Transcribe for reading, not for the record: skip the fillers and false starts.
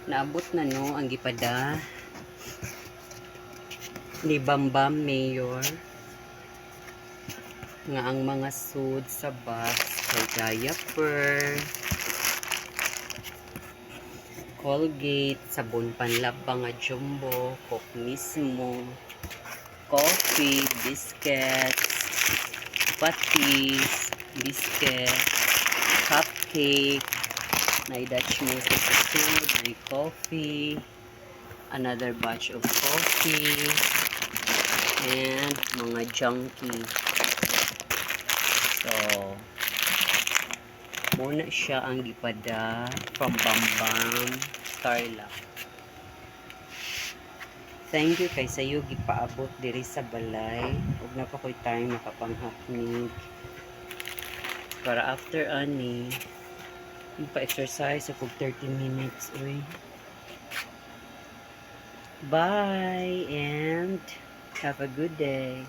Naabot na no ang gipada ni Bambam Mayor nga ang mga sud sa bus kay diaper, Colgate, sabon panlaba nga jumbo, Coke mismo, coffee, biscuits, patis, biscuit, cupcake, na Dutch Miss sa food, may coffee, another batch of coffee, and mga junkie. So, muna siya ang gipada from Bambam Starla. Thank you kay sayo gipaabot diri sa balay ug na pa koy time makapanghapnig para after ani pa-exercise ako 30 minutes. Uy. Bye and have a good day.